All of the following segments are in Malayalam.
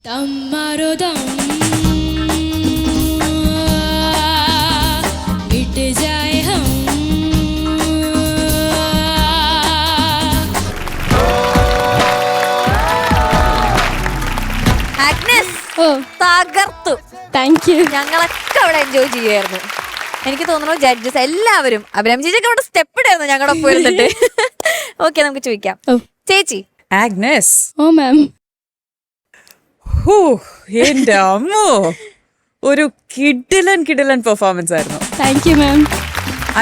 തകർത്തു. Thank you. ഞങ്ങളൊക്കെ അവിടെ എൻജോയ് ചെയ്യുമായിരുന്നു. എനിക്ക് തോന്നുന്നു ജഡ്ജസ് എല്ലാവരും അഭിരാമി ചേച്ചിയൊക്കെ അവിടെ സ്റ്റെപ്പ് ഇടായിരുന്നു ഞങ്ങളുടെ ഒപ്പം ഇരുന്നിട്ട്. ഓക്കെ, നമുക്ക് ചോദിക്കാം. ചേച്ചി ആഗ്നസ്. ഓ മാം. എന്റെ അമ്മോ, ഒരു കിടിലൻ പെർഫോമൻസ് ആയിരുന്നു. Thank you ma'am.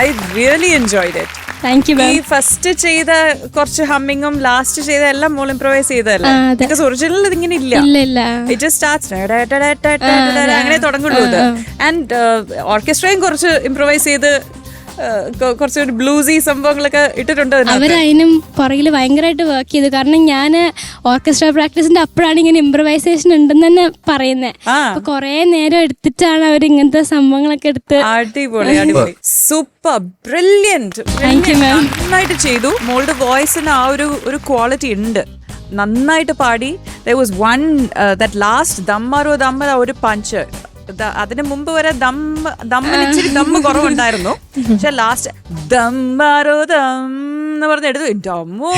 I really enjoyed it. Thank you മാം. ഈ ഫസ്റ്റ് ചെയ്ത കുറച്ച് ഹമ്മിങ്ങും ലാസ്റ്റ് ചെയ്ത എല്ലാം മോൾ ഇംപ്രവൈസ് ചെയ്തല്ലേ? ബിക്കോസ് ഒറിജിനൽ ഇതിങ്ങനെ ഇല്ല. ഇറ്റ് ജസ്റ്റ് സ്റ്റാർട്ട്സ് അങ്ങനെ തുടങ്ങുള്ളൂ ഇത്. ആൻഡ് ഓർക്കസ്ട്രയും കുറച്ച് ഇംപ്രവൈസ് ചെയ്ത് കുറച്ചൊരു ബ്ലൂസി സംഭവങ്ങളൊക്കെ ഇട്ടിട്ടുണ്ട്. അവരതിനും പുറകില് ഭയങ്കരമായിട്ട് വർക്ക് ചെയ്തു. കാരണം ഞാൻ ഓർക്കസ്ട്ര പ്രാക്ടീസിന്റെ അപ്പോഴാണ് ഇങ്ങനെ ഇംപ്രവൈസേഷൻ ഉണ്ടെന്ന് തന്നെ പറയുന്നത്. അപ്പൊ കൊറേ നേരം എടുത്തിട്ടാണ് അവർ ഇങ്ങനത്തെ സംഭവങ്ങളൊക്കെ എടുത്ത്. അടിപൊളി അടിപൊളി, സൂപ്പർ, ബ്രില്യന്റ്. നന്നായിട്ട് ചെയ്തു. മോളുടെ വോയിസിന് ആ ഒരു ക്വാളിറ്റി ഉണ്ട്. നന്നായിട്ട് പാടി. there was one that last ദമ്മാരോ ദമ്മ ഒരു പഞ്ച്. അതിന് മുമ്പ് വരെ ദമ്മിന് ഇച്ചിരി ദമ്മ് കുറവുണ്ടായിരുന്നു. പക്ഷെ ലാസ്റ്റ് ദമ്മാരോ ദം എന്ന് പറഞ്ഞ് എടുത്തു. എൻ്റെ അമ്മോ,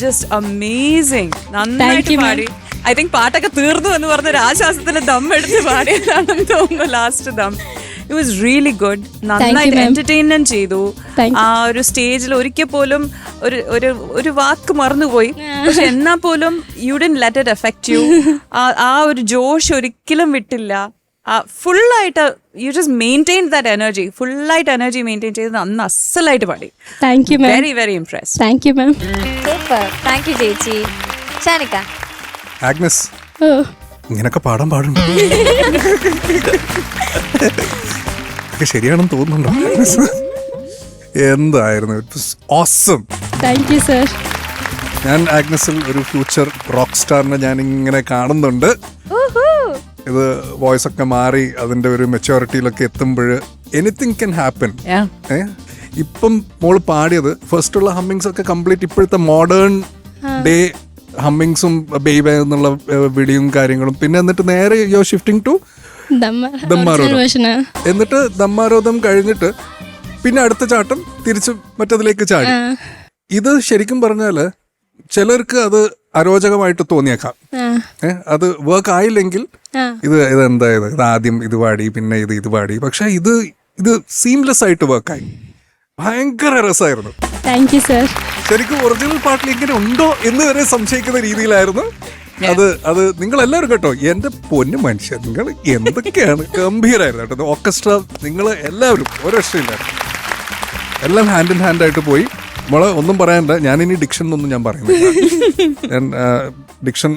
ജസ്റ്റ് അമേസിങ്. നന്നായിട്ട് പാടി. ഐ തിങ്ക് പാട്ടൊക്കെ തീർന്നു എന്ന് പറഞ്ഞൊരു ആശ്വാസത്തിൽ ദം എടുത്ത് പാടിയതാണെന്ന് തോന്നുന്നു last dum. It was really good. നന്നായിട്ട് എന്റർടൈൻമെന്റ് ചെയ്തു. ആ ഒരു സ്റ്റേജിൽ ഒരിക്കൽ പോലും ഒരു വാക്ക് മറന്നുപോയി. പക്ഷെ എന്നാ പോലും you didn't let it effect you. ആ ഒരു ജോഷ് ഒരിക്കലും വിട്ടില്ല. ഫുള്ളായിട്ട് you just maintain that energy. ഫുള്ളായിട്ട് എനർജി മെയിൻറ്റെയിൻ ചെയ്ത് അന്ന് അസലായിട്ട് പാടി. Thank you ma'am. Very very impressed. Thank you ma'am. Super. Thank you ചേച്ചി. ഷാനിക്ക. ആഗ്നസ്, ഇങ്ങനൊക്കെ പാടാൻ പാടുണ്ടോ? ശരിയാണെന്ന് തോന്നുന്നുണ്ടോ? എന്തായിരുന്നു? It was awesome. Thank you sir. ഞാൻ ആഗ്നസിൽ ഒരു ഫ്യൂച്ചർ റോക്ക് സ്റ്റാറിനെ ഞാൻ ഇങ്ങനെ കാണുന്നുണ്ട്. ഇത് വോയിസ് ഒക്കെ മാറി അതിന്റെ ഒരു മെച്ചോറിറ്റിയിലൊക്കെ എത്തുമ്പോൾ എനിത്തിങ് ക്യാൻ ഹാപ്പൻ. ഇപ്പം മോള് പാടിയത് ഫസ്റ്റുള്ള ഹമ്മിങ്സ് ഒക്കെ കംപ്ലീറ്റ് ഇപ്പോഴത്തെ മോഡേൺ ഡേ ഹമ്മിങ്സും ബേബേ എന്നുള്ള വിളിയും കാര്യങ്ങളും. പിന്നെ എന്നിട്ട് നേരെ യോ ഷിഫ്റ്റിംഗ് ടു ദമ്മാരോധം. എന്നിട്ട് ദമ്മാരോധം കഴിഞ്ഞിട്ട് പിന്നെ അടുത്ത ചാട്ടം തിരിച്ച് മറ്റതിലേക്ക് ചാടി. ഇത് ശരിക്കും പറഞ്ഞാല് ചിലർക്ക് അത് അരോചകമായിട്ട് തോന്നിയേക്കാം. അത് വർക്ക് ആയില്ലെങ്കിൽ ഇതെന്തായത്, ഇത് ആദ്യം ഇത് പാടി പിന്നെ ഇത് പാടി. പക്ഷെ ഇത് സീംലെസ് ആയിട്ട് വർക്കായി. ഭയങ്കര രസമായിരുന്നു. Thank you sir. ശരിക്കും ഒറിജിനൽ പാട്ടിൽ ഇങ്ങനെ ഉണ്ടോ എന്ന് വരെ സംശയിക്കുന്ന രീതിയിലായിരുന്നു അത്. നിങ്ങൾ എല്ലാവരും കേട്ടോ, എന്റെ പൊന്നു മനുഷ്യൻ, നിങ്ങൾ എന്തൊക്കെയാണ് ഗംഭീരായിരുന്നു കേട്ടോ. ഓർക്കസ്ട്ര നിങ്ങൾ എല്ലാവരും ഒരു രക്ഷയില്ലായിരുന്നു. എല്ലാം ഹാൻഡ് ഇൻ ഹാൻഡ് ആയിട്ട് പോയി. നമ്മളെ ഒന്നും പറയാനില്ല. ഞാനിനി ഡിക്ഷൻ ഒന്നും ഞാൻ പറയുന്നില്ല. ഞാൻ ഡിക്ഷൻ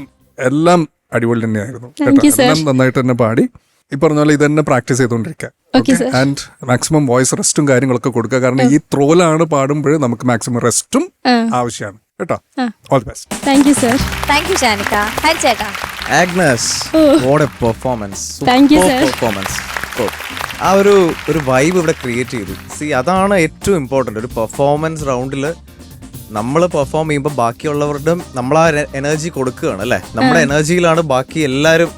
എല്ലാം അടിപൊളി തന്നെയായിരുന്നു കേട്ടോ. എല്ലാം നന്നായിട്ട് തന്നെ പാടി. ഈ പറഞ്ഞ പോലെ ഇത് തന്നെ പ്രാക്ടീസ് ചെയ്തുകൊണ്ടിരിക്കുക. ആൻഡ് മാക്സിമം വോയിസ് റെസ്റ്റും കാര്യങ്ങളൊക്കെ കൊടുക്കുക. കാരണം ഈ ത്രോലാണ് പാടുമ്പോൾ നമുക്ക് മാക്സിമം റെസ്റ്റും ആവശ്യമാണ് കേട്ടോ. All the best. Thank you sir. Thank you ഷാനിക്ക. ഹരി ചേട്ടാ. Agnes, what a performance. Thank you sir. Performance. ആ ഒരു വൈബ് ഇവിടെ ക്രിയേറ്റ് ചെയ്തു. സി, അതാണ് ഏറ്റവും ഇമ്പോർട്ടൻ്റ്. ഒരു പെർഫോമൻസ് റൗണ്ടിൽ നമ്മൾ പെർഫോം ചെയ്യുമ്പോൾ ബാക്കിയുള്ളവരുടെ നമ്മൾ ആ എനർജി കൊടുക്കുകയാണ് അല്ലേ. നമ്മുടെ എനർജിയിലാണ് ബാക്കി എല്ലാവരും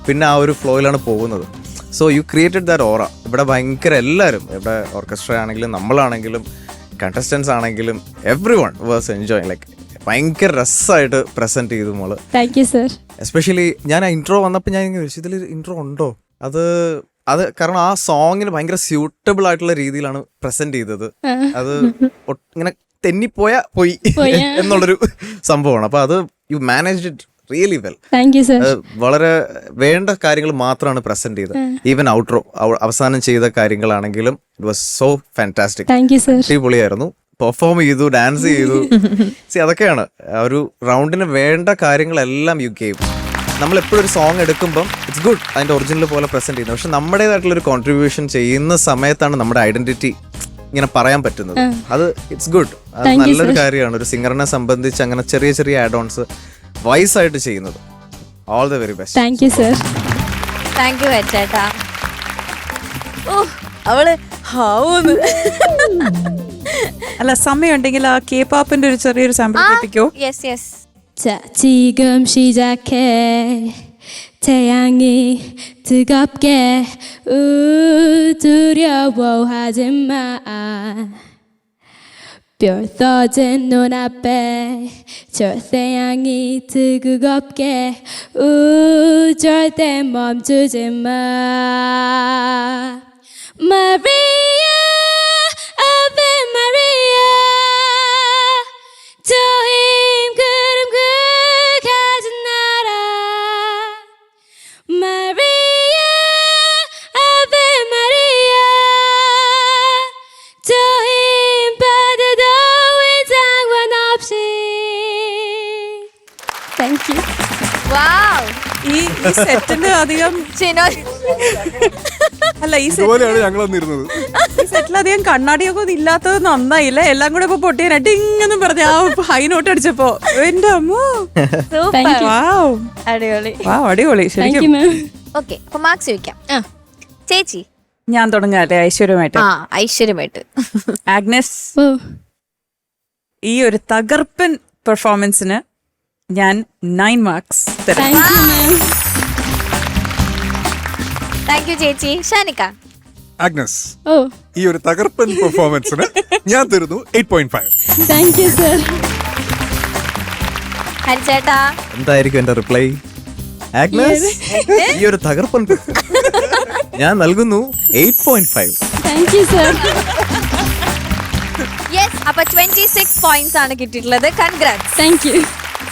പിന്നെ ആ ഒരു ഫ്ലോയിലാണ് പോകുന്നത്. സോ യു ക്രിയേറ്റഡ് ദാറ്റ് ഓറ. ഇവിടെ ഭയങ്കര എല്ലാവരും, ഇവിടെ ഓർക്കസ്ട്ര ആണെങ്കിലും നമ്മളാണെങ്കിലും കണ്ടസ്റ്റൻസ് ആണെങ്കിലും every one was enjoying. Like ഭയങ്കര രസമായിട്ട് പ്രസന്റ് ചെയ്തു മോള്. Thank you sir. എസ്പെഷ്യലി ഞാൻ ആ ഇൻട്രോ വന്നപ്പോൾ ഞാൻ ഇങ്ങനെ ഇതിൽ ഇൻട്രോ ഉണ്ടോ, അത് കാരണം ആ സോങ്ങിന് ഭയങ്കര സ്യൂട്ടബിൾ ആയിട്ടുള്ള രീതിയിലാണ് പ്രസന്റ് ചെയ്തത്. അത് ഇങ്ങനെ തെന്നിപ്പോയാ പോയി എന്നുള്ളൊരു സംഭവമാണ്. അപ്പൊ അത് you managed it really well. വളരെ വേണ്ട കാര്യങ്ങൾ മാത്രമാണ് പ്രസന്റ് ചെയ്തത്. ഈവൻ ഔട്ട്രോ അവസാനം ചെയ്ത കാര്യങ്ങളാണെങ്കിലും ഇറ്റ് വാസ് സോ ഫാന്റാസ്റ്റിക്. അടിപൊളിയായിരുന്നു. പെർഫോം ചെയ്തു, ഡാൻസ് ചെയ്തു. അതൊക്കെയാണ് ഒരു റൗണ്ടിന് വേണ്ട കാര്യങ്ങളെല്ലാം യു ഗേവ്. നമ്മളെപ്പോഴും ഒരു സോങ് എടുക്കുമ്പം ഇറ്റ്സ് ഗുഡ് അതിന്റെ ഒറിജിനൽ പോലെ പ്രസന്റ് ചെയ്യുന്നത്. പക്ഷെ നമ്മുടേതായിട്ടുള്ളൊരു കോൺട്രിബ്യൂഷൻ ചെയ്യുന്ന സമയത്താണ് നമ്മുടെ ഐഡന്റിറ്റി ഇങ്ങനെ പറയാൻ പറ്റുന്നത്. അത് ഇറ്റ്സ് ഗുഡ്. അത് നല്ലൊരു കാര്യമാണ് ഒരു സിംഗറിനെ സംബന്ധിച്ച് അങ്ങനെ ചെറിയ ചെറിയ ആഡ് ഓൺസ് വൈസ് ആയിട്ട് ചെയ്യുന്നത്. All the very best. Thank you sir. Thank you ചേട്ടാ. അവള് അല്ല, സമയം ഉണ്ടെങ്കിൽ ആ കെ-പോപ്പിന്റെ ഒരു ചെറിയൊരു സാമ്പിൾ കേൾപ്പിക്കോ? Yes yes. 자, 지금 시작해. 태양이 뜨겁게 두려워하지 마. 별 떠진 눈앞에 저 태양이 뜨겁게 절대 멈추지 마. Maria, Ave Maria, 저 힘 그름 가진 나라. Maria, Ave Maria, 저 힘 받아도 상관없이. Thank you. വാവ് ഈ സെറ്റില് അധികം ഷിനോ അല്ല ഈ ഇതുപോലെയാണ് ഞങ്ങൾ വന്നിരുന്നത്. സെറ്റിൽ അധികം കണ്ണാടിയൊക്കെ ഒന്നും ഇല്ലാത്തത് നന്നായില്ല. എല്ലാം കൂടെ ഇപ്പൊ പൊട്ടിയ ഡിങ്ങെന്നും പറഞ്ഞ ആ ഹൈ നോട്ട് അടിച്ചപ്പോ എന്റെ അമ്മോ. സൂപ്പർ വാവ് അടിപൊളി. വാവ് അടിപൊളി Thank ശരിക്കും. you, ma'am. ഓക്കെ അപ്പൊ മാർക്സ് ചോദിക്കാം. ചേച്ചി ഞാൻ തുടങ്ങാല്ലേ ഐശ്വര്യമായിട്ട്. ആ ഐശ്വര്യമായിട്ട്. ആഗ്നസ്, Oh, ഈ ഒരു തകർപ്പൻ പെർഫോമൻസിന് ഞാൻ 9 മാർക്സ് തരാം. thank you, ma'am. Thank you ചേച്ചി. ഷാനിക്ക ആഗ്നസ്, Oh, ഈ ഒരു തകർപ്പൻ പെർഫോമൻസിന് ഞാൻ തരുന്നു 8.5. thank you, sir. ഹരിച്ചേട്ടാ എന്തായിരിക്കും എന്റെ റിപ്ലൈ? ആഗ്നസ്, ഈ ഒരു തകർപ്പൻ ഞാൻ നൽകുന്നു 8.5. Thank you, sir. യെസ് അപ്പൊ 26 പോയിന്റ്സ് ആണ് കിട്ടിയിട്ടുള്ളത്. കൺഗ്രാറ്റ്സ്. Thank you.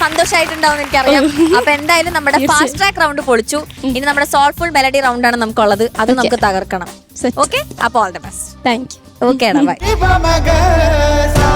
സന്തോഷമായിട്ടുണ്ടാവും എനിക്കറിയാം. അപ്പൊ എന്തായാലും നമ്മുടെ ഫാസ്റ്റ് ട്രാക്ക് റൗണ്ട് പൊളിച്ചു. ഇനി നമ്മുടെ സോൾഫുൾ മെലഡി റൗണ്ട് ആണ് നമുക്കുള്ളത്. അത് നമുക്ക് തകർക്കണം. Set. ഓക്കെ അപ്പൊ all the best. Thank you. Okay bye. Iba maga sa